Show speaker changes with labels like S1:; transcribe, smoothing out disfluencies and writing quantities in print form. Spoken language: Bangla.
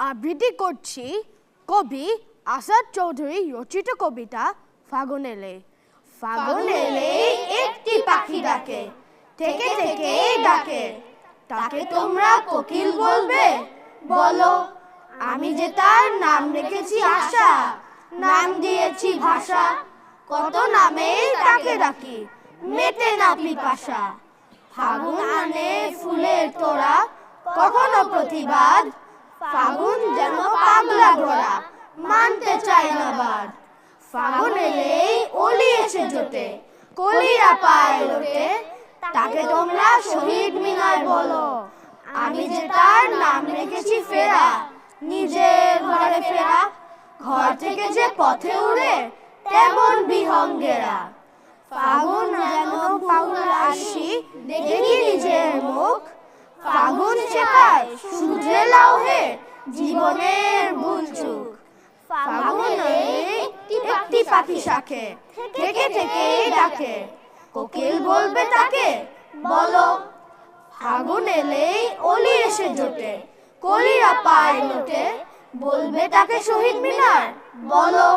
S1: আবৃত্তি করছি কবি আসাদ চৌধুরী রচিত কবিতা ফাগুন এলে। ফাগুন এলে একটি পাখি ডাকে, থেকে থেকে ডাকে, তাকে তোমরা কোকিল বলবে? বলো, আমি যে তার নাম রেখেছি আশা, নাম দিয়েছি ভাষা, কত নামে তাকে ডাকি, মেটে না পিপাসা। ফাগুন আনে ফুলের তোড়া, কখনো প্রতিবাদ, ফাগুন যেন পাগলা ঘোড়া, মানতে চায় না বাদ। ফাগুন এলেই অলি এসে জোটে, কলিরা পায় লোটে, তাকে তোমরা শহীদ মিনার বলো। আমি যে তার নাম রেখেছি ফেরা, নিজের ঘরে ফেরা, ঘর থেকে যে পথে উড়ে তেমন বিহঙ্গেরা। ফাগুন যেন পাগলা আসি, দেখি নিজের মুখ, ফাগুন শেখায় শুধরে লাও হে জীবনের ভুল চুক। ফাগুন একটি পাখি শাখে, থেকে থেকে ডাকে, কোকিল বলবে তাকে? বলো, ফাগুন এলেই অলি এসে জোটে, কলিরা পায় লোটে, বলবে তাকে শহীদ মিনার? বলো।